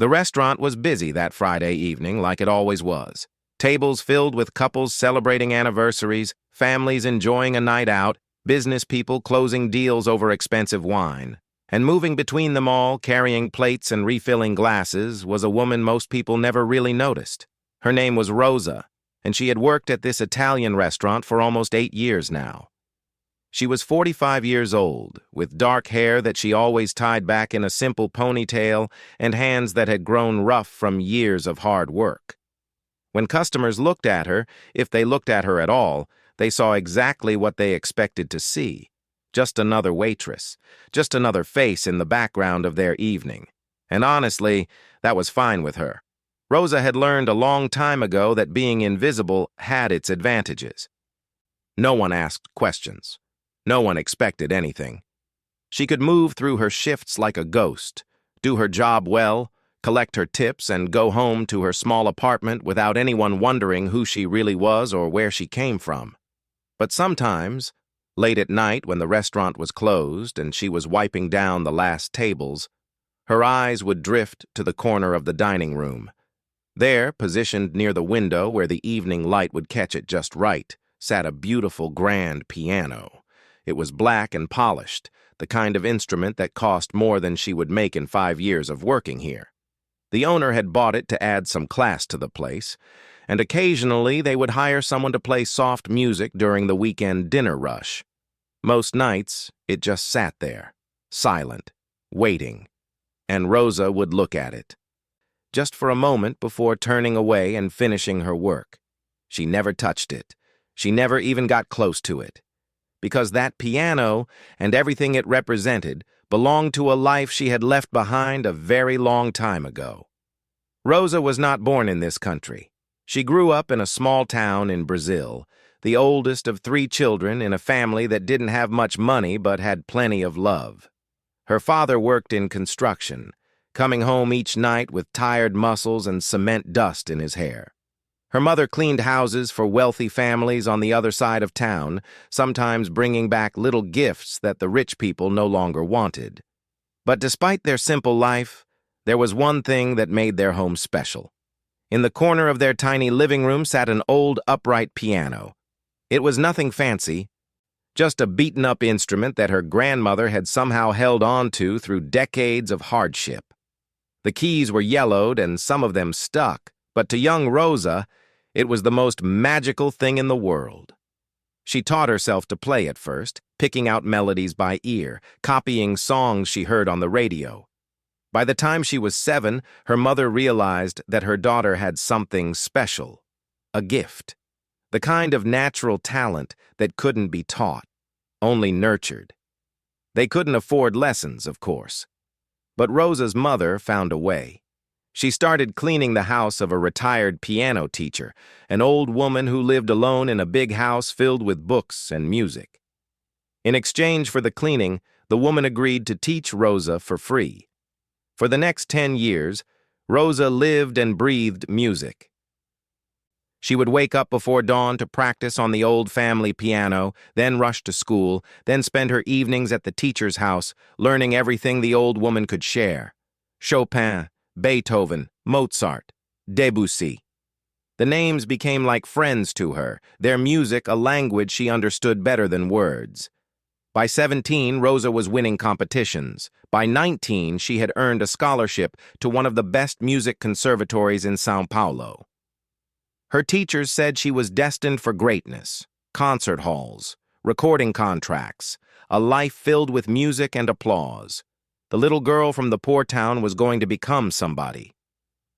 The restaurant was busy that Friday evening like it always was. Tables filled with couples celebrating anniversaries, families enjoying a night out, business people closing deals over expensive wine. And moving between them all, carrying plates and refilling glasses, was a woman most people never really noticed. Her name was Rosa, and she had worked at this Italian restaurant for almost 8 years now. She was 45 years old, with dark hair that she always tied back in a simple ponytail and hands that had grown rough from years of hard work. When customers looked at her, if they looked at her at all, they saw exactly what they expected to see. Just another waitress, just another face in the background of their evening. And honestly, that was fine with her. Rosa had learned a long time ago that being invisible had its advantages. No one asked questions. No one expected anything. She could move through her shifts like a ghost, do her job well, collect her tips, and go home to her small apartment without anyone wondering who she really was or where she came from. But sometimes, late at night when the restaurant was closed and she was wiping down the last tables, her eyes would drift to the corner of the dining room. There, positioned near the window where the evening light would catch it just right, sat a beautiful grand piano. It was black and polished, the kind of instrument that cost more than she would make in 5 years of working here. The owner had bought it to add some class to the place, and occasionally they would hire someone to play soft music during the weekend dinner rush. Most nights, it just sat there, silent, waiting, and Rosa would look at it, just for a moment before turning away and finishing her work. She never touched it. She never even got close to it. Because that piano and everything it represented belonged to a life she had left behind a very long time ago. Rosa was not born in this country. She grew up in a small town in Brazil, the oldest of 3 children in a family that didn't have much money but had plenty of love. Her father worked in construction, coming home each night with tired muscles and cement dust in his hair. Her mother cleaned houses for wealthy families on the other side of town, sometimes bringing back little gifts that the rich people no longer wanted. But despite their simple life, there was one thing that made their home special. In the corner of their tiny living room sat an old upright piano. It was nothing fancy, just a beaten-up instrument that her grandmother had somehow held on to through decades of hardship. The keys were yellowed and some of them stuck, but to young Rosa, it was the most magical thing in the world. She taught herself to play at first, picking out melodies by ear, copying songs she heard on the radio. By the time she was 7, her mother realized that her daughter had something special, a gift, the kind of natural talent that couldn't be taught, only nurtured. They couldn't afford lessons, of course. But Rosa's mother found a way. She started cleaning the house of a retired piano teacher, an old woman who lived alone in a big house filled with books and music. In exchange for the cleaning, the woman agreed to teach Rosa for free. For the next 10 years, Rosa lived and breathed music. She would wake up before dawn to practice on the old family piano, then rush to school, then spend her evenings at the teacher's house, learning everything the old woman could share. Chopin, Beethoven, Mozart, Debussy. The names became like friends to her, their music a language she understood better than words. By 17, Rosa was winning competitions. By 19, she had earned a scholarship to one of the best music conservatories in São Paulo. Her teachers said she was destined for greatness, concert halls, recording contracts, a life filled with music and applause. The little girl from the poor town was going to become somebody.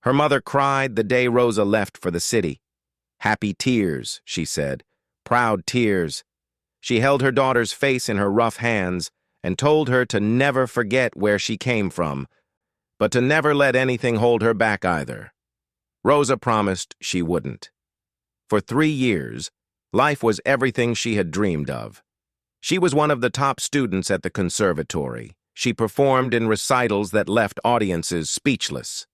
Her mother cried the day Rosa left for the city. Happy tears, she said, proud tears. She held her daughter's face in her rough hands and told her to never forget where she came from, but to never let anything hold her back either. Rosa promised she wouldn't. For 3 years, life was everything she had dreamed of. She was one of the top students at the conservatory. She performed in recitals that left audiences speechless.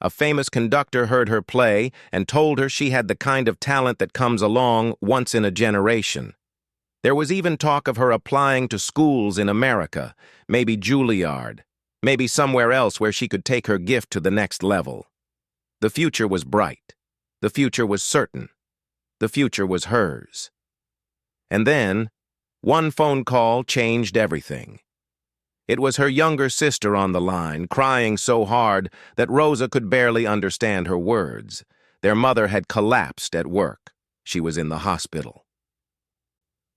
A famous conductor heard her play and told her she had the kind of talent that comes along once in a generation. There was even talk of her applying to schools in America, maybe Juilliard. Maybe somewhere else where she could take her gift to the next level. The future was bright. The future was certain. The future was hers. And then, one phone call changed everything. It was her younger sister on the line, crying so hard that Rosa could barely understand her words. Their mother had collapsed at work. She was in the hospital.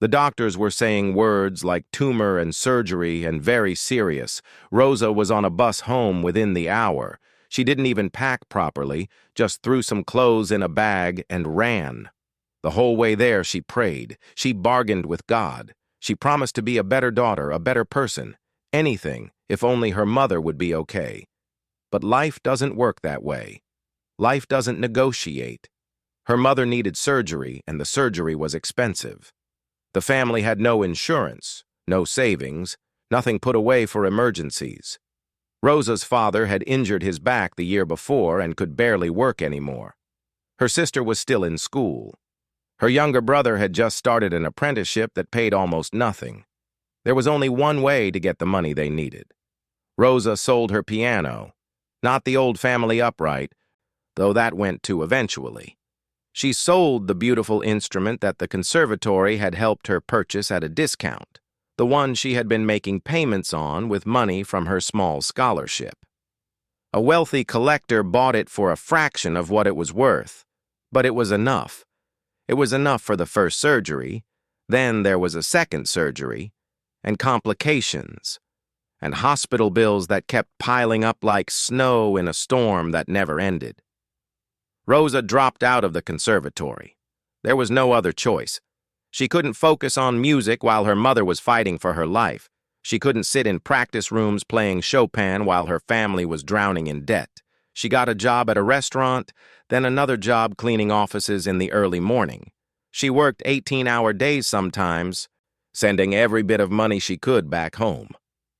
The doctors were saying words like tumor and surgery and very serious. Rosa was on a bus home within the hour. She didn't even pack properly, just threw some clothes in a bag and ran. The whole way there she prayed. She bargained with God. She promised to be a better daughter, a better person. Anything, if only her mother would be okay. But life doesn't work that way. Life doesn't negotiate. Her mother needed surgery, and the surgery was expensive. The family had no insurance, no savings, nothing put away for emergencies. Rosa's father had injured his back the year before and could barely work anymore. Her sister was still in school. Her younger brother had just started an apprenticeship that paid almost nothing. There was only one way to get the money they needed. Rosa sold her piano, not the old family upright, though that went too eventually. She sold the beautiful instrument that the conservatory had helped her purchase at a discount, the one she had been making payments on with money from her small scholarship. A wealthy collector bought it for a fraction of what it was worth, but it was enough. It was enough for the first surgery, then there was a second surgery, and complications, and hospital bills that kept piling up like snow in a storm that never ended. Rosa dropped out of the conservatory. There was no other choice. She couldn't focus on music while her mother was fighting for her life. She couldn't sit in practice rooms playing Chopin while her family was drowning in debt. She got a job at a restaurant, then another job cleaning offices in the early morning. She worked 18-hour days sometimes, sending every bit of money she could back home.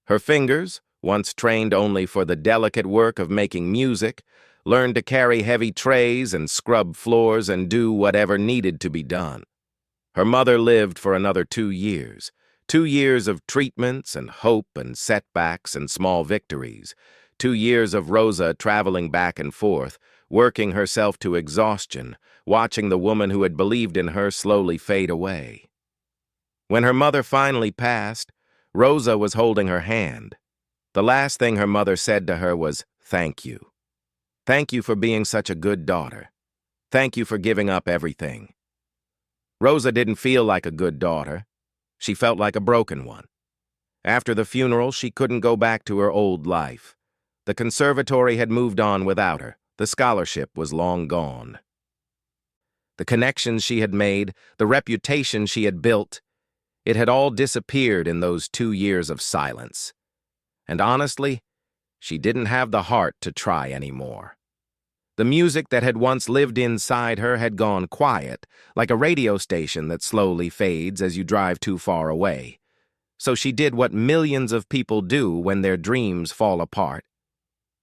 Her fingers, once trained only for the delicate work of making music, learned to carry heavy trays and scrub floors and do whatever needed to be done. Her mother lived for another 2 years, 2 years of treatments and hope and setbacks and small victories, 2 years of Rosa traveling back and forth, working herself to exhaustion, watching the woman who had believed in her slowly fade away. When her mother finally passed, Rosa was holding her hand. The last thing her mother said to her was, "Thank you. Thank you for being such a good daughter. Thank you for giving up everything." Rosa didn't feel like a good daughter. She felt like a broken one. After the funeral, she couldn't go back to her old life. The conservatory had moved on without her. The scholarship was long gone. The connections she had made, the reputation she had built, it had all disappeared in those 2 years of silence. And honestly, she didn't have the heart to try anymore. The music that had once lived inside her had gone quiet, like a radio station that slowly fades as you drive too far away. So she did what millions of people do when their dreams fall apart.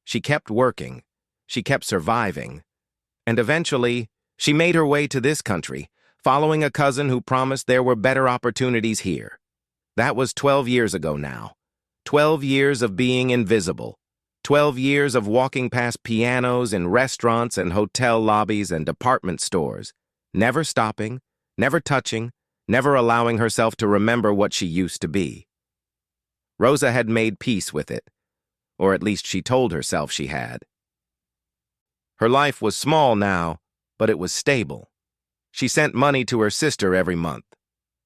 She kept working, she kept surviving, and eventually she made her way to this country, following a cousin who promised there were better opportunities here. That was 12 years ago now. 12 years of being invisible. 12 years of walking past pianos in restaurants and hotel lobbies and department stores, never stopping, never touching, never allowing herself to remember what she used to be. Rosa had made peace with it, or at least she told herself she had. Her life was small now, but it was stable. She sent money to her sister every month.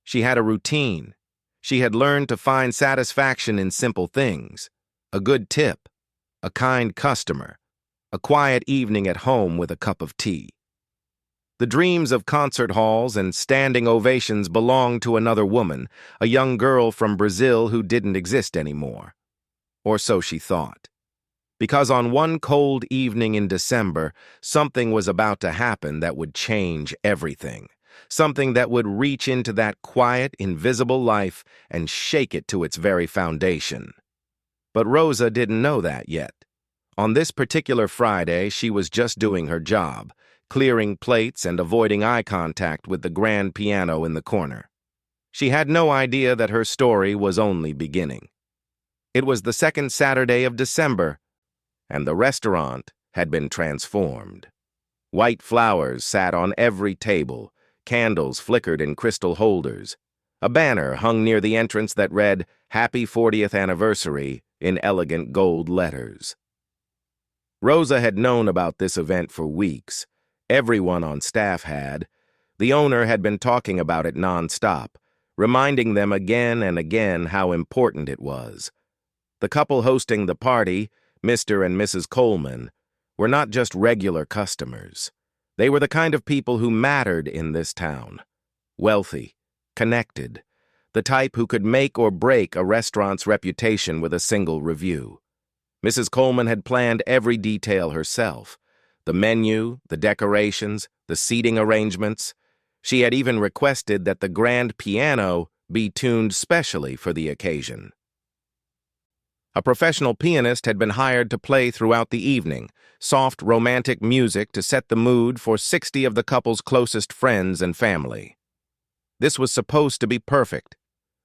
She had a routine. She had learned to find satisfaction in simple things: a good tip, a kind customer, a quiet evening at home with a cup of tea. The dreams of concert halls and standing ovations belonged to another woman, a young girl from Brazil who didn't exist anymore. Or so she thought. Because on one cold evening in December, something was about to happen that would change everything. Something that would reach into that quiet, invisible life and shake it to its very foundation. But Rosa didn't know that yet. On this particular Friday, she was just doing her job, clearing plates and avoiding eye contact with the grand piano in the corner. She had no idea that her story was only beginning. It was the second Saturday of December, and the restaurant had been transformed. White flowers sat on every table, candles flickered in crystal holders. A banner hung near the entrance that read, "Happy 40th Anniversary," in elegant gold letters. Rosa had known about this event for weeks. Everyone on staff had. The owner had been talking about it nonstop, reminding them again and again how important it was. The couple hosting the party, Mr. and Mrs. Coleman, were not just regular customers. They were the kind of people who mattered in this town. Wealthy, connected, the type who could make or break a restaurant's reputation with a single review. Mrs. Coleman had planned every detail herself. The menu, the decorations, the seating arrangements. She had even requested that the grand piano be tuned specially for the occasion. A professional pianist had been hired to play throughout the evening, soft, romantic music to set the mood for 60 of the couple's closest friends and family. This was supposed to be perfect.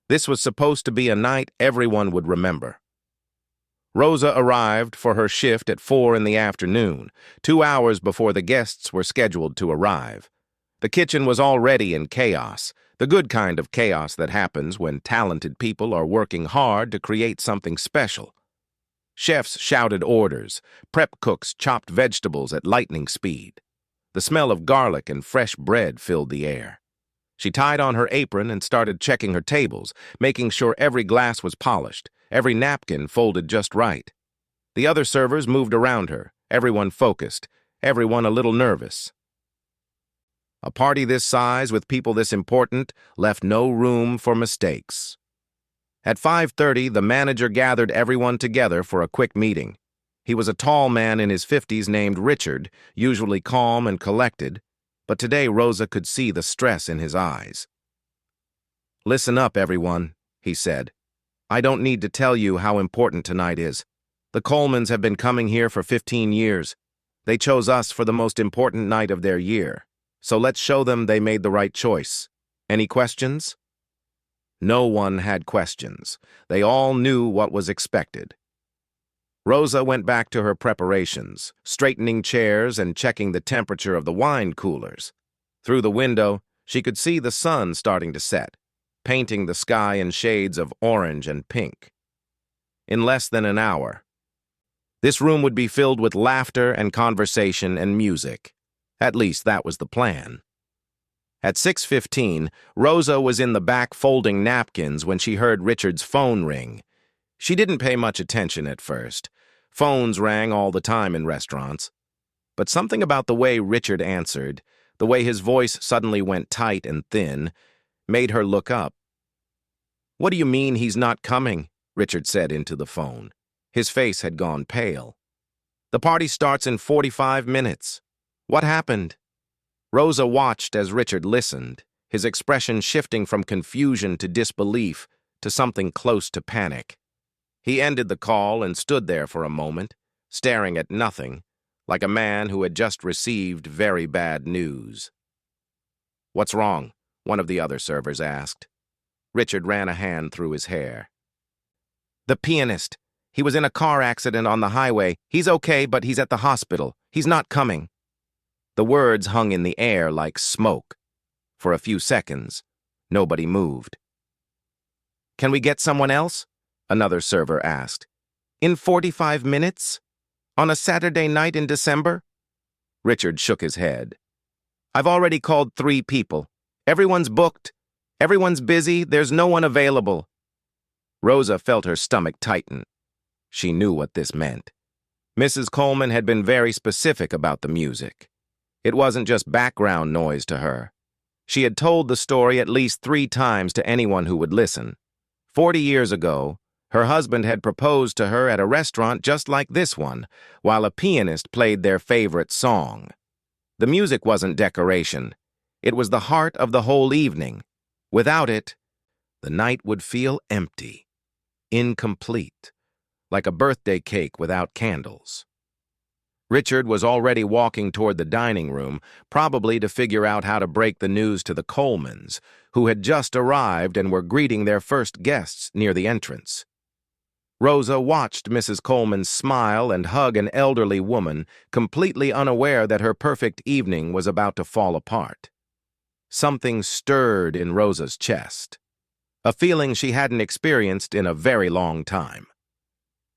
This was supposed to be a night everyone would remember. Rosa arrived for her shift at 4 in the afternoon, 2 hours before the guests were scheduled to arrive. The kitchen was already in chaos, the good kind of chaos that happens when talented people are working hard to create something special. Chefs shouted orders, prep cooks chopped vegetables at lightning speed. The smell of garlic and fresh bread filled the air. She tied on her apron and started checking her tables, making sure every glass was polished, every napkin folded just right. The other servers moved around her, everyone focused, everyone a little nervous. A party this size with people this important left no room for mistakes. At 5:30, the manager gathered everyone together for a quick meeting. He was a tall man in his 50s named Richard, usually calm and collected, but today Rosa could see the stress in his eyes. "Listen up, everyone," he said. "I don't need to tell you how important tonight is. The Colemans have been coming here for 15 years. They chose us for the most important night of their year. So let's show them they made the right choice. Any questions?" No one had questions. They all knew what was expected. Rosa went back to her preparations, straightening chairs and checking the temperature of the wine coolers. Through the window, she could see the sun starting to set, painting the sky in shades of orange and pink. In less than an hour, this room would be filled with laughter and conversation and music. At least that was the plan. At 6:15, Rosa was in the back folding napkins when she heard Richard's phone ring. She didn't pay much attention at first. Phones rang all the time in restaurants. But something about the way Richard answered, the way his voice suddenly went tight and thin, made her look up. "What do you mean he's not coming?" Richard said into the phone. His face had gone pale. "The party starts in 45 minutes. What happened?" Rosa watched as Richard listened, his expression shifting from confusion to disbelief to something close to panic. He ended the call and stood there for a moment, staring at nothing, like a man who had just received very bad news. "What's wrong?" one of the other servers asked. Richard ran a hand through his hair. "The pianist. He was in a car accident on the highway. He's okay, but he's at the hospital. He's not coming." The words hung in the air like smoke. For a few seconds, nobody moved. "Can we get someone else?" another server asked. "In 45 minutes? On a Saturday night in December?" Richard shook his head. "I've already called 3 people. Everyone's booked. Everyone's busy. There's no one available." Rosa felt her stomach tighten. She knew what this meant. Mrs. Coleman had been very specific about the music. It wasn't just background noise to her. She had told the story at least 3 times to anyone who would listen. 40 years ago, her husband had proposed to her at a restaurant just like this one, while a pianist played their favorite song. The music wasn't decoration. It was the heart of the whole evening. Without it, the night would feel empty, incomplete, like a birthday cake without candles. Richard was already walking toward the dining room, probably to figure out how to break the news to the Colemans, who had just arrived and were greeting their first guests near the entrance. Rosa watched Mrs. Coleman smile and hug an elderly woman, completely unaware that her perfect evening was about to fall apart. Something stirred in Rosa's chest, a feeling she hadn't experienced in a very long time.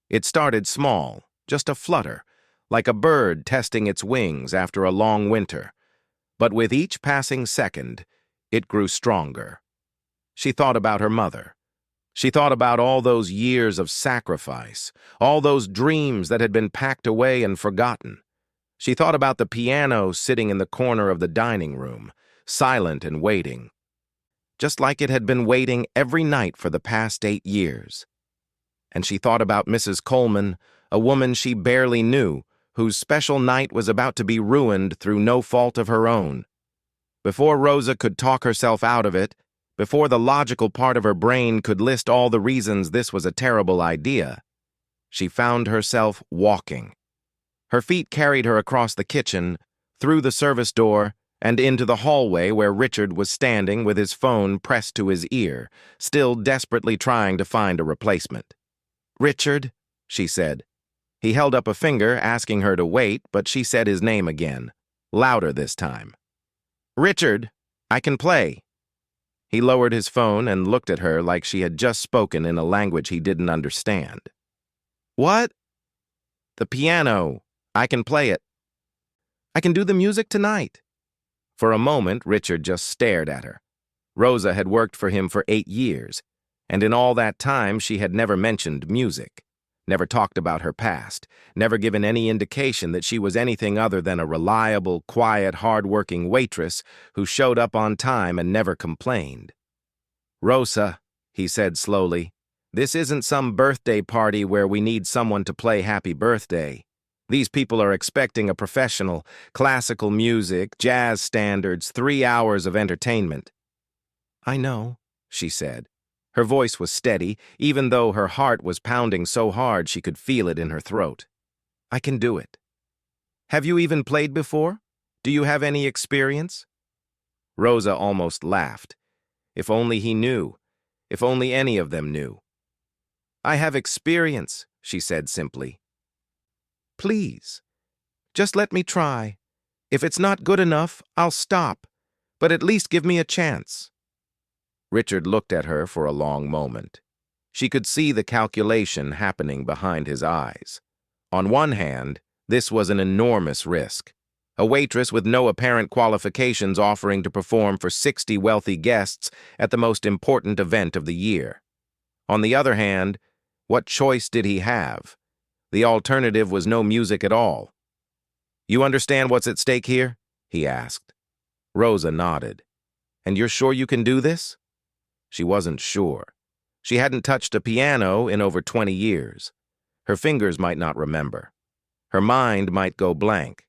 It started small, just a flutter, like a bird testing its wings after a long winter. But with each passing second, it grew stronger. She thought about her mother. She thought about all those years of sacrifice, all those dreams that had been packed away and forgotten. She thought about the piano sitting in the corner of the dining room, silent and waiting, just like it had been waiting every night for the past 8 years. And she thought about Mrs. Coleman, a woman she barely knew, whose special night was about to be ruined through no fault of her own. Before Rosa could talk herself out of it, before the logical part of her brain could list all the reasons this was a terrible idea, she found herself walking. Her feet carried her across the kitchen, through the service door, and into the hallway where Richard was standing with his phone pressed to his ear, still desperately trying to find a replacement. "Richard," she said. He held up a finger, asking her to wait, but she said his name again, louder this time. "Richard, I can play." He lowered his phone and looked at her like she had just spoken in a language he didn't understand. "What?" "The piano. I can play it. I can do the music tonight." For a moment, Richard just stared at her. Rosa had worked for him for 8 years, and in all that time she had never mentioned music, never talked about her past, never given any indication that she was anything other than a reliable, quiet, hard-working waitress who showed up on time and never complained. "Rosa," he said slowly, "this isn't some birthday party where we need someone to play happy birthday. These people are expecting a professional, classical music, jazz standards, 3 hours of entertainment." "I know," she said. Her voice was steady, even though her heart was pounding so hard she could feel it in her throat. "I can do it." "Have you even played before? Do you have any experience?" Rosa almost laughed. If only he knew. If only any of them knew. "I have experience," she said simply. "Please, just let me try. If it's not good enough, I'll stop, but at least give me a chance." Richard looked at her for a long moment. She could see the calculation happening behind his eyes. On one hand, this was an enormous risk. A waitress with no apparent qualifications offering to perform for 60 wealthy guests at the most important event of the year. On the other hand, what choice did he have? The alternative was no music at all. "You understand what's at stake here?" he asked. Rosa nodded. "And you're sure you can do this?" She wasn't sure. She hadn't touched a piano in over 20 years. Her fingers might not remember. Her mind might go blank.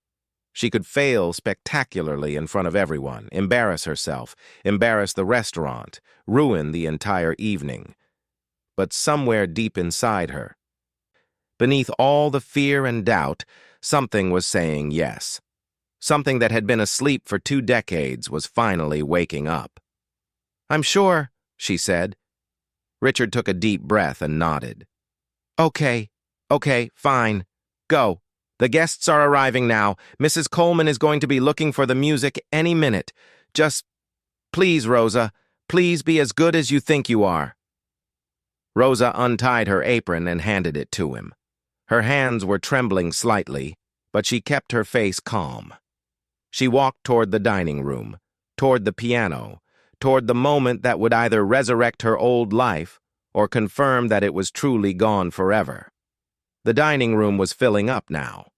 She could fail spectacularly in front of everyone, embarrass herself, embarrass the restaurant, ruin the entire evening. But somewhere deep inside her, beneath all the fear and doubt, something was saying yes. Something that had been asleep for 2 decades was finally waking up. "I'm sure," she said. Richard took a deep breath and nodded. Okay, fine. Go. The guests are arriving now. Mrs. Coleman is going to be looking for the music any minute. Just, please, Rosa, please be as good as you think you are." Rosa untied her apron and handed it to him. Her hands were trembling slightly, but she kept her face calm. She walked toward the dining room, toward the piano, toward the moment that would either resurrect her old life or confirm that it was truly gone forever. The dining room was filling up now.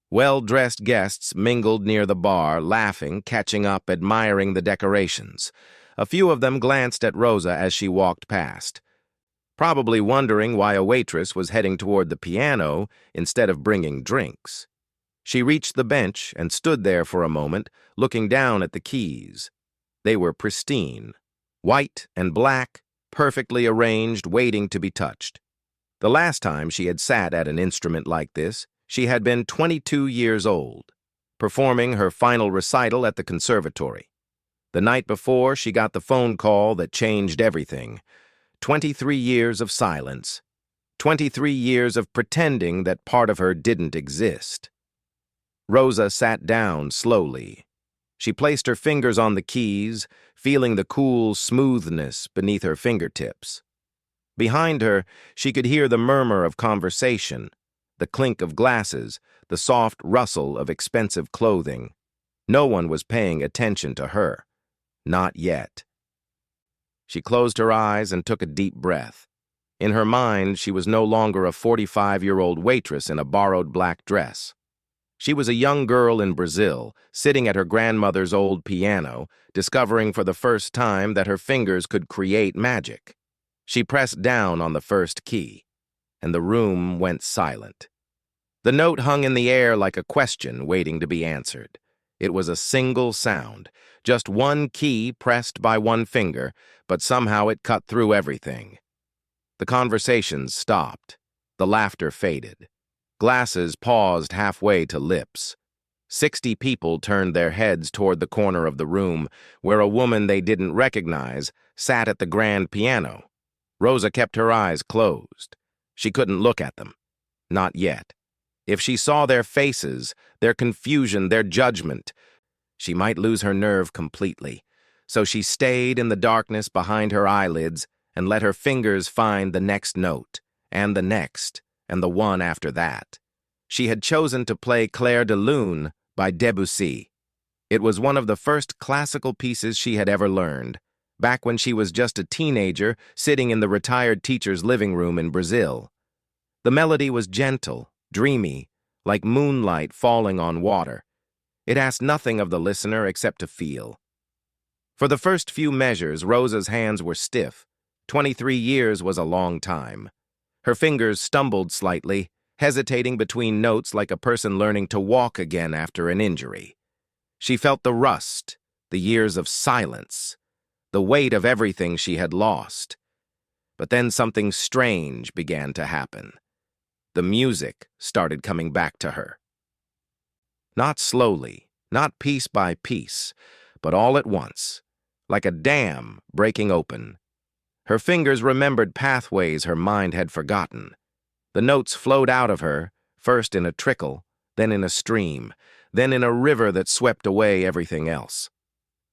Well-dressed guests mingled near the bar, laughing, catching up, admiring the decorations. A few of them glanced at Rosa as she walked past, probably wondering why a waitress was heading toward the piano instead of bringing drinks. She reached the bench and stood there for a moment, looking down at the keys. They were pristine, white and black, perfectly arranged, waiting to be touched. The last time she had sat at an instrument like this, she had been 22 years old, performing her final recital at the conservatory. The night before, she got the phone call that changed everything. 23 years of silence. 23 years of pretending that part of her didn't exist. Rosa sat down slowly. She placed her fingers on the keys, feeling the cool smoothness beneath her fingertips. Behind her, she could hear the murmur of conversation, the clink of glasses, the soft rustle of expensive clothing. No one was paying attention to her. Not yet. She closed her eyes and took a deep breath. In her mind, she was no longer a 45-year-old waitress in a borrowed black dress. She was a young girl in Brazil, sitting at her grandmother's old piano, discovering for the first time that her fingers could create magic. She pressed down on the first key, and the room went silent. The note hung in the air like a question waiting to be answered. It was a single sound, just one key pressed by one finger, but somehow it cut through everything. The conversations stopped. The laughter faded. Glasses paused halfway to lips. 60 people turned their heads toward the corner of the room where a woman they didn't recognize sat at the grand piano. Rosa kept her eyes closed. She couldn't look at them. Not yet. If she saw their faces, their confusion, their judgment, she might lose her nerve completely. So she stayed in the darkness behind her eyelids and let her fingers find the next note, and the next, and the one after that. She had chosen to play Clair de Lune by Debussy. It was one of the first classical pieces she had ever learned, back when she was just a teenager sitting in the retired teacher's living room in Brazil. The melody was gentle, dreamy, like moonlight falling on water. It asked nothing of the listener except to feel. For the first few measures, Rosa's hands were stiff. 23 years was a long time. Her fingers stumbled slightly, hesitating between notes like a person learning to walk again after an injury. She felt the rust, the years of silence, the weight of everything she had lost. But then something strange began to happen. The music started coming back to her. Not slowly, not piece by piece, but all at once, like a dam breaking open. Her fingers remembered pathways her mind had forgotten. The notes flowed out of her, first in a trickle, then in a stream, then in a river that swept away everything else.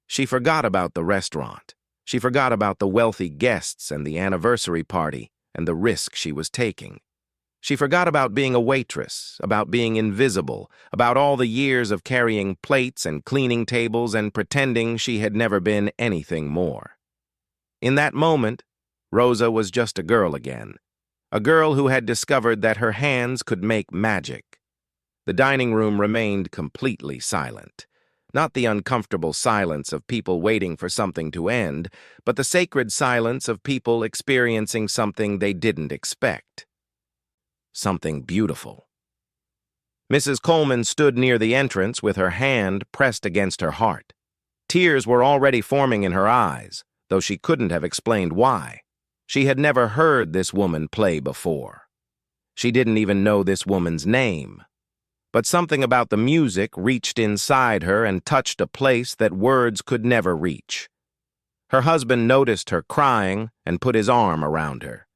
She forgot about the restaurant. She forgot about the wealthy guests and the anniversary party and the risk she was taking. She forgot about being a waitress, about being invisible, about all the years of carrying plates and cleaning tables and pretending she had never been anything more. In that moment, Rosa was just a girl again, a girl who had discovered that her hands could make magic. The dining room remained completely silent. Not the uncomfortable silence of people waiting for something to end, but the sacred silence of people experiencing something they didn't expect. Something beautiful. Mrs. Coleman stood near the entrance with her hand pressed against her heart. Tears were already forming in her eyes, though she couldn't have explained why. She had never heard this woman play before. She didn't even know this woman's name. But something about the music reached inside her and touched a place that words could never reach. Her husband noticed her crying and put his arm around her.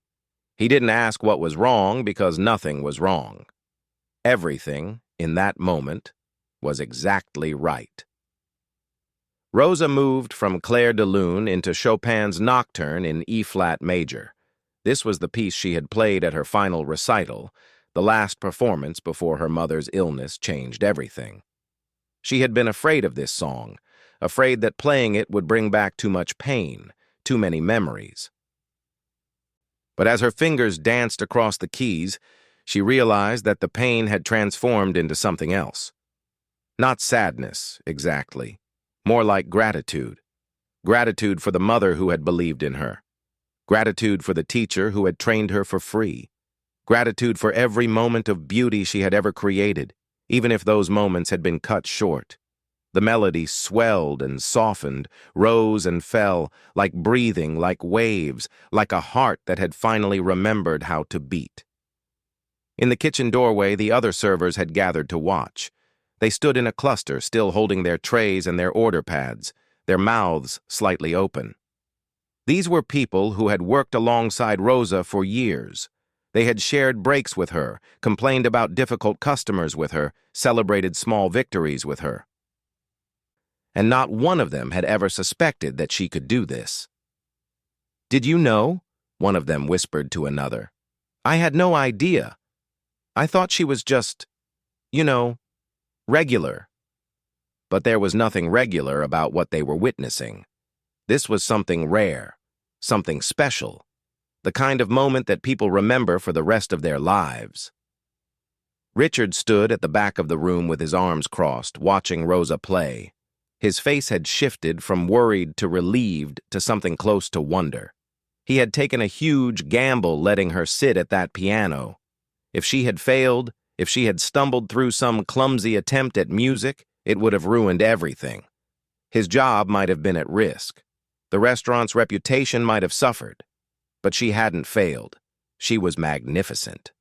He didn't ask what was wrong because nothing was wrong. Everything, in that moment, was exactly right. Rosa moved from Clair de Lune into Chopin's Nocturne in E-flat major. This was the piece she had played at her final recital, the last performance before her mother's illness changed everything. She had been afraid of this song, afraid that playing it would bring back too much pain, too many memories. But as her fingers danced across the keys, she realized that the pain had transformed into something else. Not sadness, exactly. More like gratitude. Gratitude for the mother who had believed in her. Gratitude for the teacher who had trained her for free. Gratitude for every moment of beauty she had ever created, even if those moments had been cut short. The melody swelled and softened, rose and fell, like breathing, like waves, like a heart that had finally remembered how to beat. In the kitchen doorway, the other servers had gathered to watch. They stood in a cluster, still holding their trays and their order pads, their mouths slightly open. These were people who had worked alongside Rosa for years. They had shared breaks with her, complained about difficult customers with her, celebrated small victories with her. And not one of them had ever suspected that she could do this. "Did you know?" one of them whispered to another. "I had no idea. I thought she was just, regular." But there was nothing regular about what they were witnessing. This was something rare, something special, the kind of moment that people remember for the rest of their lives. Richard stood at the back of the room with his arms crossed, watching Rosa play. His face had shifted from worried to relieved to something close to wonder. He had taken a huge gamble letting her sit at that piano. If she had failed, if she had stumbled through some clumsy attempt at music, it would have ruined everything. His job might have been at risk. The restaurant's reputation might have suffered. But she hadn't failed. She was magnificent.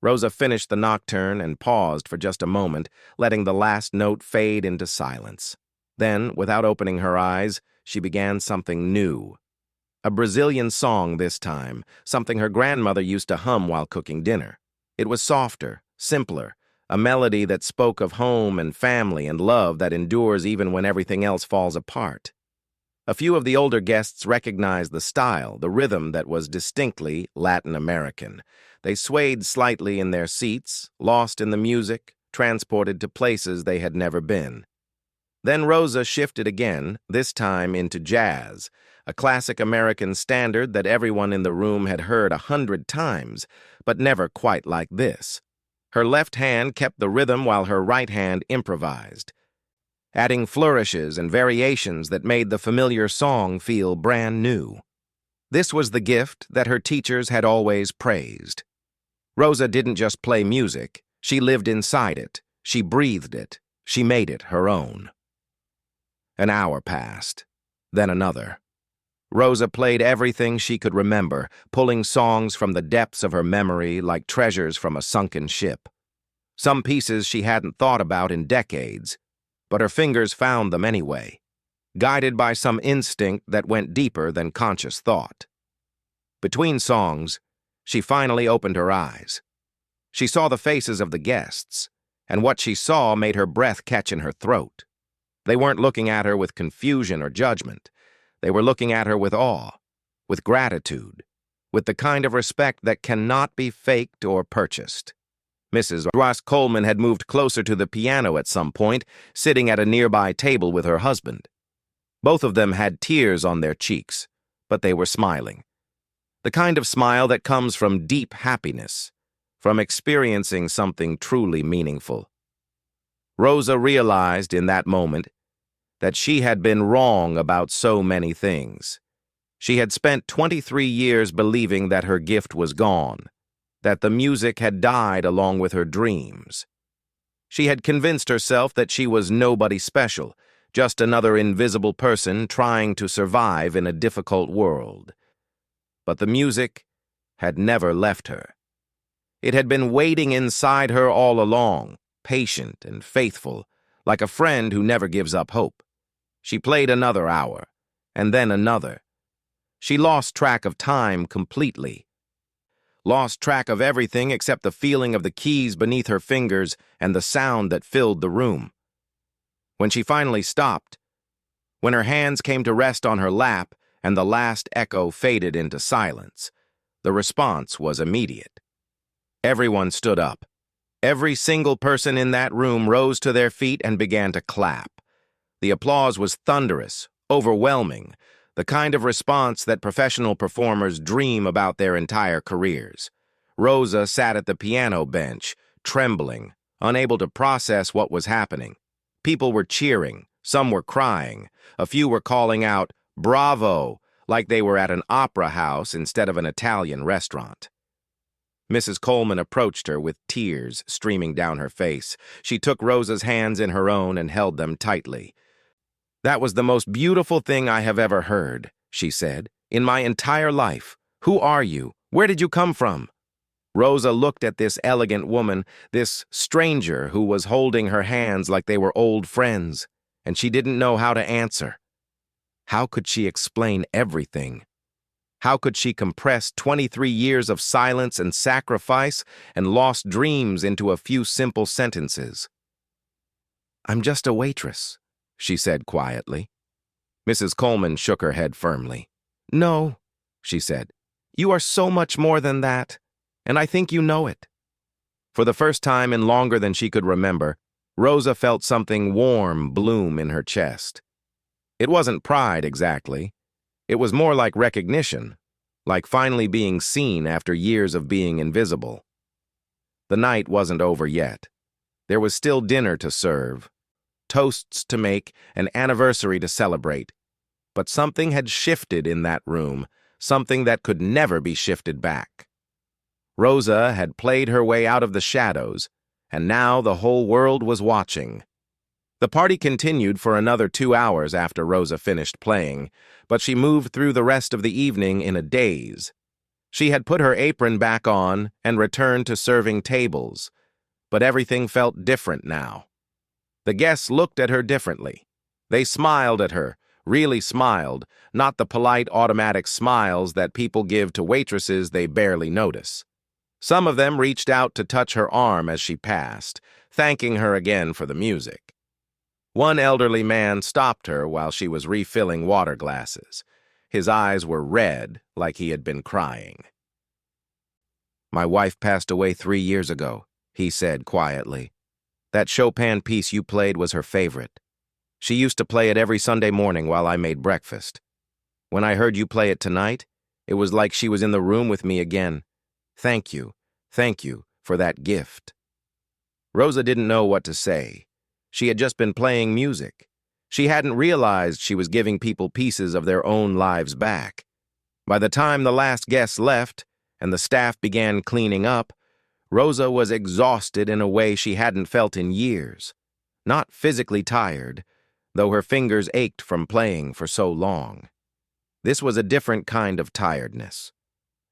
Rosa finished the nocturne and paused for just a moment, letting the last note fade into silence. Then, without opening her eyes, she began something new. A Brazilian song this time, something her grandmother used to hum while cooking dinner. It was softer, simpler, a melody that spoke of home and family and love that endures even when everything else falls apart. A few of the older guests recognized the style, the rhythm that was distinctly Latin American. They swayed slightly in their seats, lost in the music, transported to places they had never been. Then Rosa shifted again, this time into jazz, a classic American standard that everyone in the room had heard 100 times, but never quite like this. Her left hand kept the rhythm while her right hand improvised, adding flourishes and variations that made the familiar song feel brand new. This was the gift that her teachers had always praised. Rosa didn't just play music, she lived inside it, she breathed it, she made it her own. An hour passed, then another. Rosa played everything she could remember, pulling songs from the depths of her memory like treasures from a sunken ship. Some pieces she hadn't thought about in decades, but her fingers found them anyway, guided by some instinct that went deeper than conscious thought. Between songs, she finally opened her eyes. She saw the faces of the guests, and what she saw made her breath catch in her throat. They weren't looking at her with confusion or judgment. They were looking at her with awe, with gratitude, with the kind of respect that cannot be faked or purchased. Mrs. Ross Coleman had moved closer to the piano at some point, sitting at a nearby table with her husband. Both of them had tears on their cheeks, but they were smiling. The kind of smile that comes from deep happiness, from experiencing something truly meaningful. Rosa realized in that moment that she had been wrong about so many things. She had spent 23 years believing that her gift was gone, that the music had died along with her dreams. She had convinced herself that she was nobody special, just another invisible person trying to survive in a difficult world. But the music had never left her. It had been waiting inside her all along, patient and faithful, like a friend who never gives up hope. She played another hour, and then another. She lost track of time completely. Lost track of everything except the feeling of the keys beneath her fingers and the sound that filled the room. When she finally stopped, when her hands came to rest on her lap and the last echo faded into silence, the response was immediate. Everyone stood up. Every single person in that room rose to their feet and began to clap. The applause was thunderous, overwhelming, the kind of response that professional performers dream about their entire careers. Rosa sat at the piano bench, trembling, unable to process what was happening. People were cheering, some were crying, a few were calling out, "Bravo," like they were at an opera house instead of an Italian restaurant. Mrs. Coleman approached her with tears streaming down her face. She took Rosa's hands in her own and held them tightly. "That was the most beautiful thing I have ever heard," she said, "in my entire life. Who are you? Where did you come from?" Rosa looked at this elegant woman, this stranger who was holding her hands like they were old friends, and she didn't know how to answer. How could she explain everything? How could she compress 23 years of silence and sacrifice and lost dreams into a few simple sentences? "I'm just a waitress," she said quietly. Mrs. Coleman shook her head firmly. "No," she said. "You are so much more than that, and I think you know it." For the first time in longer than she could remember, Rosa felt something warm bloom in her chest. It wasn't pride exactly. It was more like recognition, like finally being seen after years of being invisible. The night wasn't over yet. There was still dinner to serve, toasts to make, an anniversary to celebrate. But something had shifted in that room, something that could never be shifted back. Rosa had played her way out of the shadows, and now the whole world was watching. The party continued for another 2 hours after Rosa finished playing, but she moved through the rest of the evening in a daze. She had put her apron back on and returned to serving tables, but everything felt different now. The guests looked at her differently. They smiled at her, really smiled, not the polite automatic smiles that people give to waitresses they barely notice. Some of them reached out to touch her arm as she passed, thanking her again for the music. One elderly man stopped her while she was refilling water glasses. His eyes were red, like he had been crying. "My wife passed away 3 years ago," he said quietly. "That Chopin piece you played was her favorite. She used to play it every Sunday morning while I made breakfast. When I heard you play it tonight, it was like she was in the room with me again. Thank you for that gift." Rosa didn't know what to say. She had just been playing music. She hadn't realized she was giving people pieces of their own lives back. By the time the last guests left and the staff began cleaning up, Rosa was exhausted in a way she hadn't felt in years. Not physically tired, though her fingers ached from playing for so long. This was a different kind of tiredness,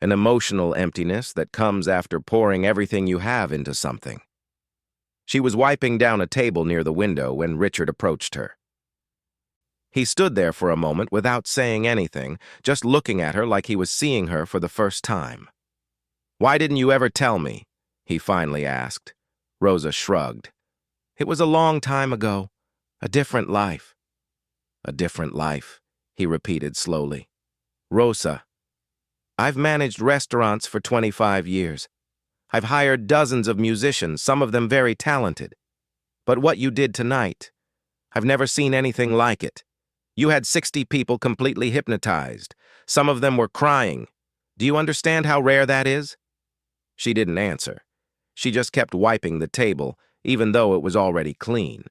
an emotional emptiness that comes after pouring everything you have into something. She was wiping down a table near the window when Richard approached her. He stood there for a moment without saying anything, just looking at her like he was seeing her for the first time. "Why didn't you ever tell me?" he finally asked. Rosa shrugged. "It was a long time ago. A different life." "A different life," he repeated slowly. "Rosa, I've managed restaurants for 25 years. I've hired dozens of musicians, some of them very talented. But what you did tonight, I've never seen anything like it. You had 60 people completely hypnotized. Some of them were crying. Do you understand how rare that is?" She didn't answer. She just kept wiping the table, even though it was already clean.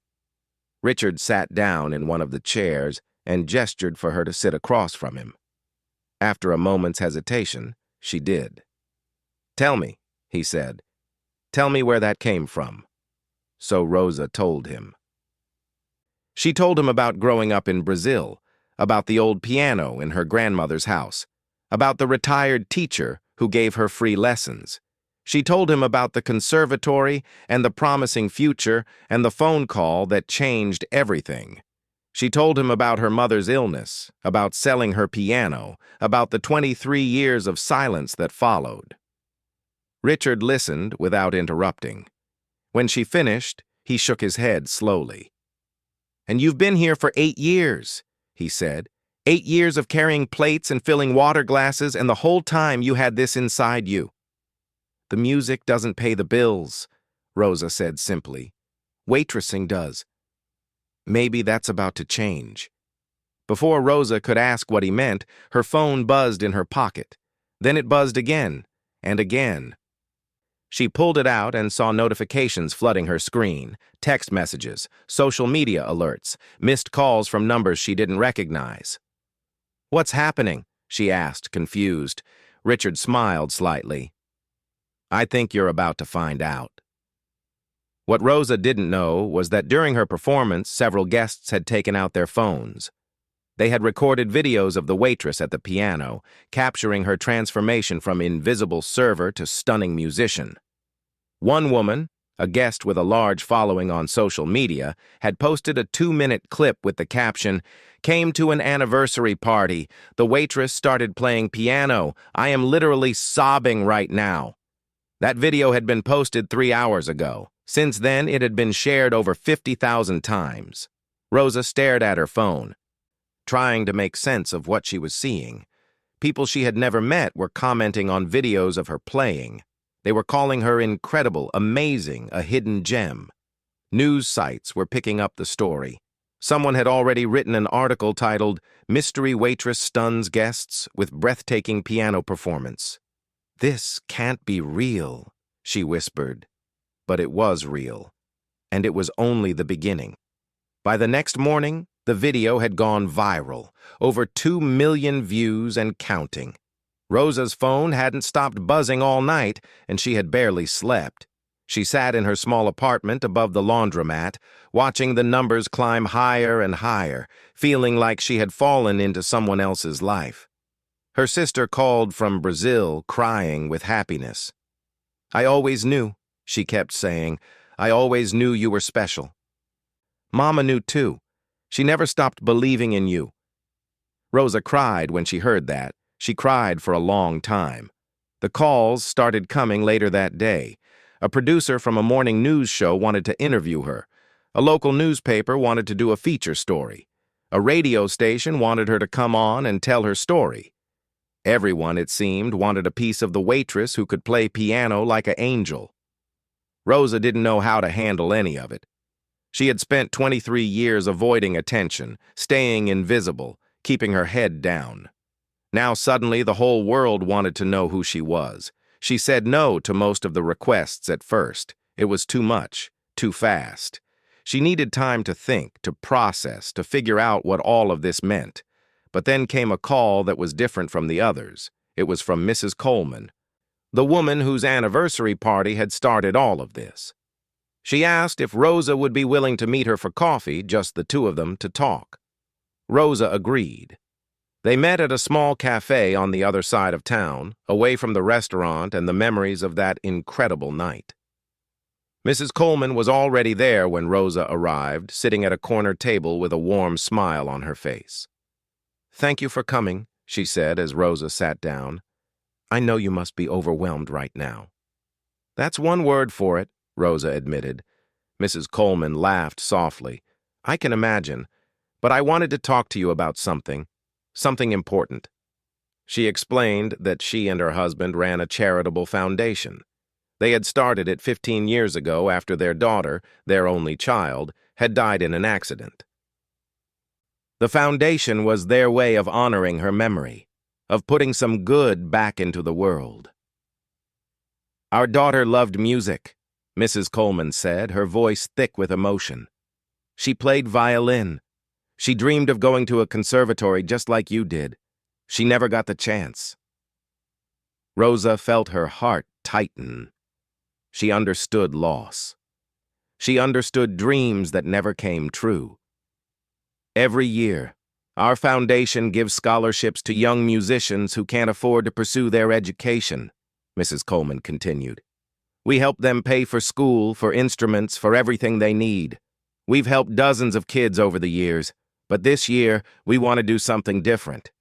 Richard sat down in one of the chairs and gestured for her to sit across from him. After a moment's hesitation, she did. "Tell me," he said. "Tell me where that came from." So Rosa told him. She told him about growing up in Brazil, about the old piano in her grandmother's house, about the retired teacher who gave her free lessons. She told him about the conservatory and the promising future and the phone call that changed everything. She told him about her mother's illness, about selling her piano, about the 23 years of silence that followed. Richard listened without interrupting. When she finished, he shook his head slowly. "And you've been here for 8 years, he said. 8 years of carrying plates and filling water glasses, and the whole time you had this inside you." "The music doesn't pay the bills," Rosa said simply. "Waitressing does." Maybe that's about to change. Before Rosa could ask what he meant, her phone buzzed in her pocket. Then it buzzed again and again. She pulled it out and saw notifications flooding her screen, text messages, social media alerts, missed calls from numbers she didn't recognize. "What's happening?" she asked, confused. Richard smiled slightly. "I think you're about to find out." What Rosa didn't know was that during her performance, several guests had taken out their phones. They had recorded videos of the waitress at the piano, capturing her transformation from invisible server to stunning musician. One woman, A guest with a large following on social media had posted a 2-minute clip with the caption, "Came to an anniversary party. The waitress started playing piano. I am literally sobbing right now." That video had been posted 3 hours ago. Since then, it had been shared over 50,000 times. Rosa stared at her phone, trying to make sense of what she was seeing. People she had never met were commenting on videos of her playing. They were calling her incredible, amazing, a hidden gem. News sites were picking up the story. Someone had already written an article titled, "Mystery Waitress Stuns Guests with Breathtaking Piano Performance." "This can't be real," she whispered. But it was real, and it was only the beginning. By the next morning, the video had gone viral, over 2 million views and counting. Rosa's phone hadn't stopped buzzing all night, and she had barely slept. She sat in her small apartment above the laundromat, watching the numbers climb higher and higher, feeling like she had fallen into someone else's life. Her sister called from Brazil, crying with happiness. "I always knew," she kept saying. "I always knew you were special." Mama knew too. She never stopped believing in you. Rosa cried when she heard that. She cried for a long time. The calls started coming later that day. A producer from a morning news show wanted to interview her. A local newspaper wanted to do a feature story. A radio station wanted her to come on and tell her story. Everyone, it seemed, wanted a piece of the waitress who could play piano like an angel. Rosa didn't know how to handle any of it. She had spent 23 years avoiding attention, staying invisible, keeping her head down. Now suddenly the whole world wanted to know who she was. She said no to most of the requests at first. It was too much, too fast. She needed time to think, to process, to figure out what all of this meant. But then came a call that was different from the others. It was from Mrs. Coleman, the woman whose anniversary party had started all of this. She asked if Rosa would be willing to meet her for coffee, just the two of them, to talk. Rosa agreed. They met at a small cafe on the other side of town, away from the restaurant and the memories of that incredible night. Mrs. Coleman was already there when Rosa arrived, sitting at a corner table with a warm smile on her face. "Thank you for coming," she said as Rosa sat down. "I know you must be overwhelmed right now." "That's one word for it," Rosa admitted. Mrs. Coleman laughed softly. "I can imagine, but I wanted to talk to you about something important." She explained that she and her husband ran a charitable foundation. They had started it 15 years ago after their daughter, their only child, had died in an accident. The foundation was their way of honoring her memory, of putting some good back into the world. "Our daughter loved music," Mrs. Coleman said, her voice thick with emotion. "She played violin. She dreamed of going to a conservatory just like you did. She never got the chance." Rosa felt her heart tighten. She understood loss. She understood dreams that never came true. "Every year, our foundation gives scholarships to young musicians who can't afford to pursue their education," Mrs. Coleman continued. "We help them pay for school, for instruments, for everything they need. We've helped dozens of kids over the years, but this year, we want to do something different."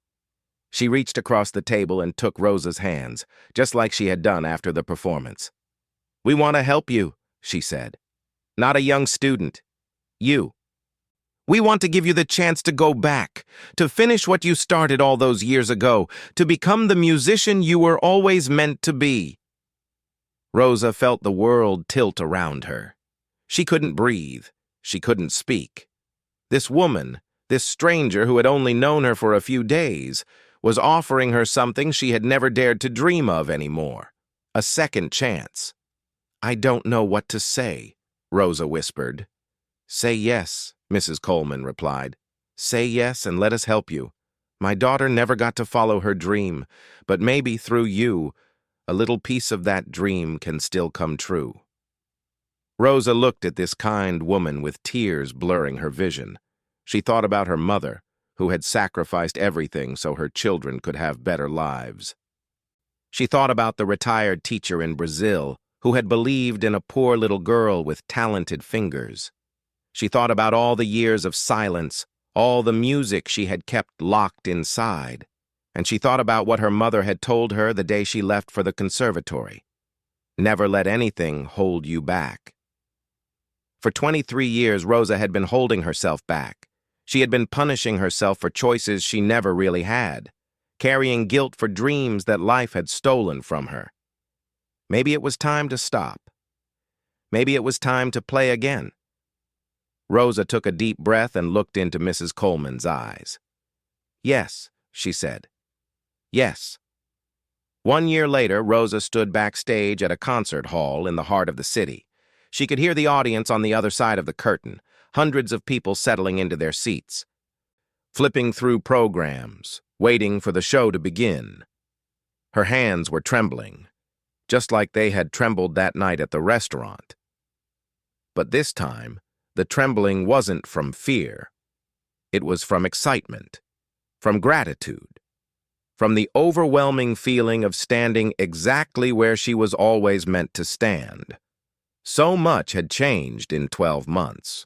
She reached across the table and took Rosa's hands, just like she had done after the performance. "We want to help you," she said. "Not a young student. You. We want to give you the chance to go back, to finish what you started all those years ago, to become the musician you were always meant to be." Rosa felt the world tilt around her. She couldn't breathe. She couldn't speak. This woman, this stranger who had only known her for a few days, was offering her something she had never dared to dream of anymore. A second chance. "I don't know what to say," Rosa whispered. "Say yes," Mrs. Coleman replied. "Say yes and let us help you. My daughter never got to follow her dream, but maybe through you, a little piece of that dream can still come true." Rosa looked at this kind woman with tears blurring her vision. She thought about her mother, who had sacrificed everything so her children could have better lives. She thought about the retired teacher in Brazil, who had believed in a poor little girl with talented fingers. She thought about all the years of silence, all the music she had kept locked inside, and she thought about what her mother had told her the day she left for the conservatory. Never let anything hold you back. For 23 years, Rosa had been holding herself back. She had been punishing herself for choices she never really had, carrying guilt for dreams that life had stolen from her. Maybe it was time to stop. Maybe it was time to play again. Rosa took a deep breath and looked into Mrs. Coleman's eyes. "Yes," she said. "Yes." 1 year later, Rosa stood backstage at a concert hall in the heart of the city. She could hear the audience on the other side of the curtain, hundreds of people settling into their seats, flipping through programs, waiting for the show to begin. Her hands were trembling, just like they had trembled that night at the restaurant. But this time, the trembling wasn't from fear. It was from excitement, from gratitude, from the overwhelming feeling of standing exactly where she was always meant to stand. So much had changed in 12 months.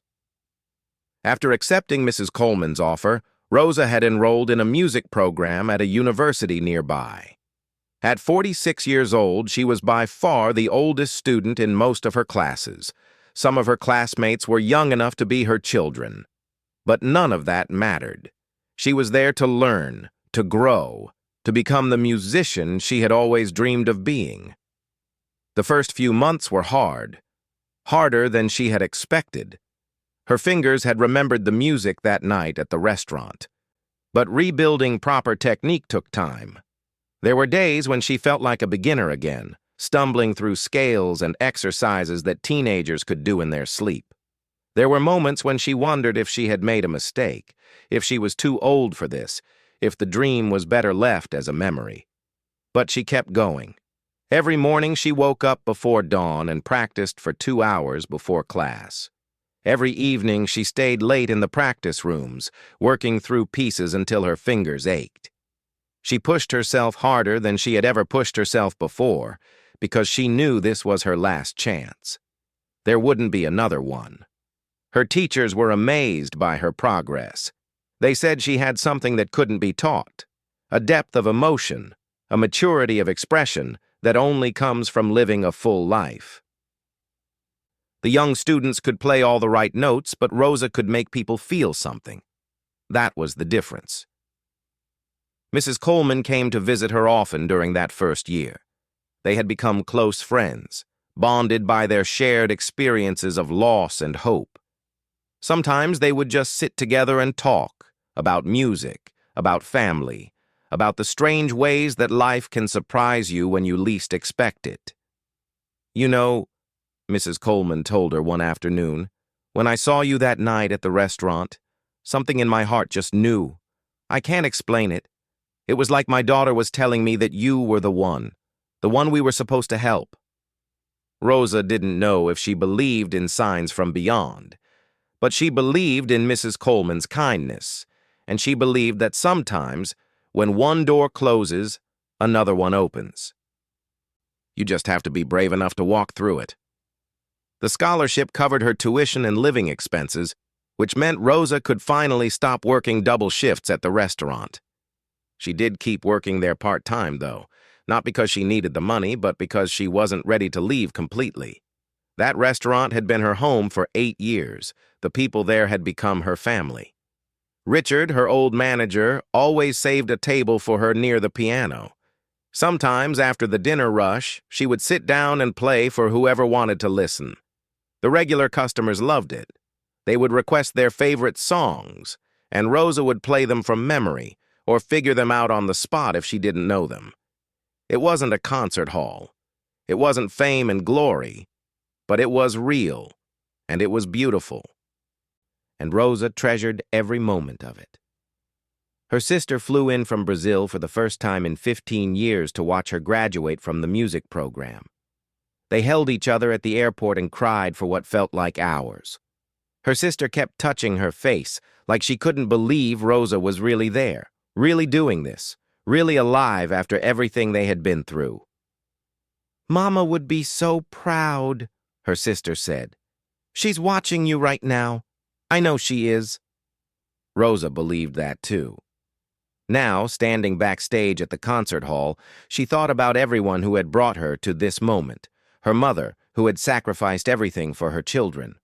After accepting Mrs. Coleman's offer, Rosa had enrolled in a music program at a university nearby. At 46 years old, she was by far the oldest student in most of her classes. Some of her classmates were young enough to be her children. But none of that mattered. She was there to learn, to grow, to become the musician she had always dreamed of being. The first few months were hard, harder than she had expected. Her fingers had remembered the music that night at the restaurant. But rebuilding proper technique took time. There were days when she felt like a beginner again, stumbling through scales and exercises that teenagers could do in their sleep. There were moments when she wondered if she had made a mistake, if she was too old for this, if the dream was better left as a memory. But she kept going. Every morning she woke up before dawn and practiced for 2 hours before class. Every evening she stayed late in the practice rooms, working through pieces until her fingers ached. She pushed herself harder than she had ever pushed herself before, because she knew this was her last chance. There wouldn't be another one. Her teachers were amazed by her progress. They said she had something that couldn't be taught, a depth of emotion, a maturity of expression that only comes from living a full life. The young students could play all the right notes, but Rosa could make people feel something. That was the difference. Mrs. Coleman came to visit her often during that first year. They had become close friends, bonded by their shared experiences of loss and hope. Sometimes they would just sit together and talk about music, about family, about the strange ways that life can surprise you when you least expect it. "You know," Mrs. Coleman told her one afternoon, "when I saw you that night at the restaurant, something in my heart just knew. I can't explain it. It was like my daughter was telling me that you were the one we were supposed to help." Rosa didn't know if she believed in signs from beyond, but she believed in Mrs. Coleman's kindness, and she believed that sometimes, when one door closes, another one opens. You just have to be brave enough to walk through it. The scholarship covered her tuition and living expenses, which meant Rosa could finally stop working double shifts at the restaurant. She did keep working there part-time, though, not because she needed the money, but because she wasn't ready to leave completely. That restaurant had been her home for 8 years. The people there had become her family. Richard, her old manager, always saved a table for her near the piano. Sometimes, after the dinner rush, she would sit down and play for whoever wanted to listen. The regular customers loved it. They would request their favorite songs, and Rosa would play them from memory or figure them out on the spot if she didn't know them. It wasn't a concert hall. It wasn't fame and glory, but it was real, and it was beautiful. And Rosa treasured every moment of it. Her sister flew in from Brazil for the first time in 15 years to watch her graduate from the music program. They held each other at the airport and cried for what felt like hours. Her sister kept touching her face, like she couldn't believe Rosa was really there, really doing this, really alive after everything they had been through. "Mama would be so proud," her sister said. "She's watching you right now. I know she is." Rosa believed that too. Now, standing backstage at the concert hall, she thought about everyone who had brought her to this moment. Her mother, who had sacrificed everything for her children.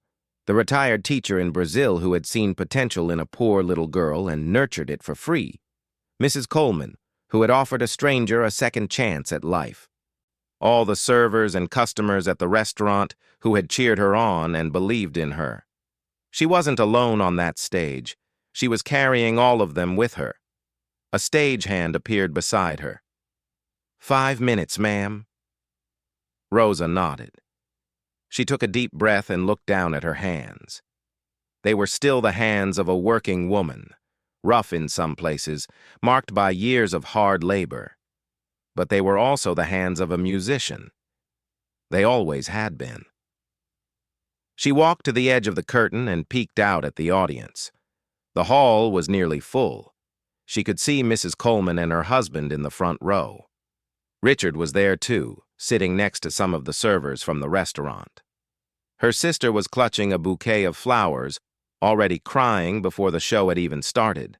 The retired teacher in Brazil who had seen potential in a poor little girl and nurtured it for free. Mrs. Coleman, who had offered a stranger a second chance at life. All the servers and customers at the restaurant who had cheered her on and believed in her. She wasn't alone on that stage. She was carrying all of them with her. A stagehand appeared beside her. "5 minutes, ma'am." Rosa nodded. She took a deep breath and looked down at her hands. They were still the hands of a working woman, rough in some places, marked by years of hard labor. But they were also the hands of a musician. They always had been. She walked to the edge of the curtain and peeked out at the audience. The hall was nearly full. She could see Mrs. Coleman and her husband in the front row. Richard was there too, sitting next to some of the servers from the restaurant. Her sister was clutching a bouquet of flowers, already crying before the show had even started.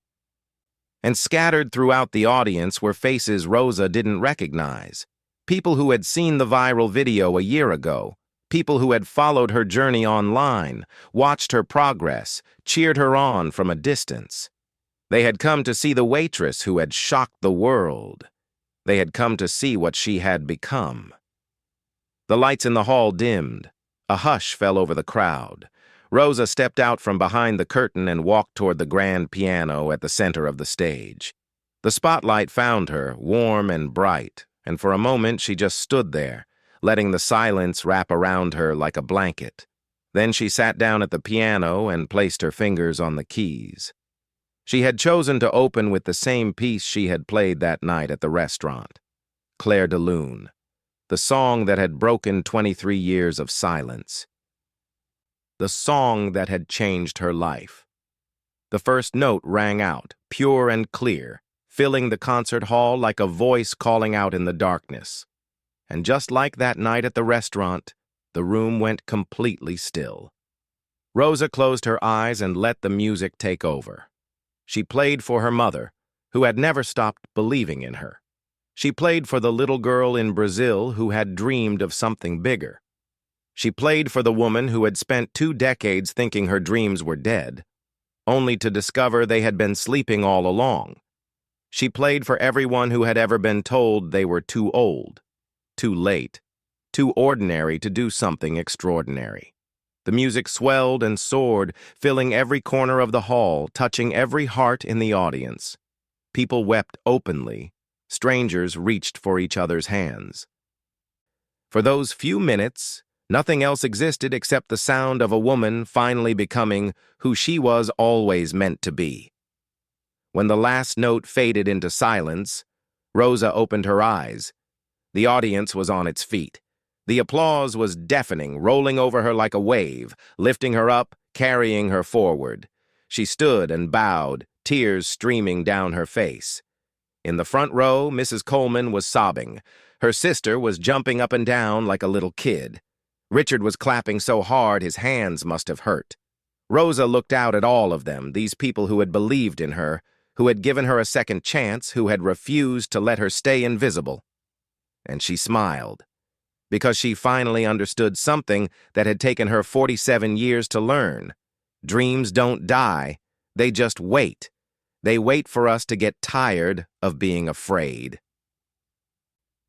And scattered throughout the audience were faces Rosa didn't recognize. People who had seen the viral video a year ago. People who had followed her journey online, watched her progress, cheered her on from a distance. They had come to see the waitress who had shocked the world. They had come to see what she had become. The lights in the hall dimmed. A hush fell over the crowd. Rosa stepped out from behind the curtain and walked toward the grand piano at the center of the stage. The spotlight found her, warm and bright, and for a moment she just stood there, letting the silence wrap around her like a blanket. Then she sat down at the piano and placed her fingers on the keys. She had chosen to open with the same piece she had played that night at the restaurant, Clair de Lune, the song that had broken 23 years of silence. The song that had changed her life. The first note rang out, pure and clear, filling the concert hall like a voice calling out in the darkness. And just like that night at the restaurant, the room went completely still. Rosa closed her eyes and let the music take over. She played for her mother, who had never stopped believing in her. She played for the little girl in Brazil who had dreamed of something bigger. She played for the woman who had spent 2 decades thinking her dreams were dead, only to discover they had been sleeping all along. She played for everyone who had ever been told they were too old, too late, too ordinary to do something extraordinary. The music swelled and soared, filling every corner of the hall, touching every heart in the audience. People wept openly. Strangers reached for each other's hands. For those few minutes, nothing else existed except the sound of a woman finally becoming who she was always meant to be. When the last note faded into silence, Rosa opened her eyes. The audience was on its feet. The applause was deafening, rolling over her like a wave, lifting her up, carrying her forward. She stood and bowed, tears streaming down her face. In the front row, Mrs. Coleman was sobbing. Her sister was jumping up and down like a little kid. Richard was clapping so hard his hands must have hurt. Rosa looked out at all of them, these people who had believed in her, who had given her a second chance, who had refused to let her stay invisible. And she smiled, because she finally understood something that had taken her 47 years to learn. Dreams don't die, they just wait. They wait for us to get tired of being afraid.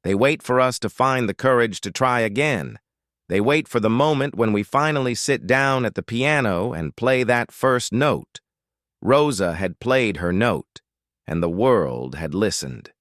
They wait for us to find the courage to try again. They wait for the moment when we finally sit down at the piano and play that first note. Rosa had played her note, and the world had listened.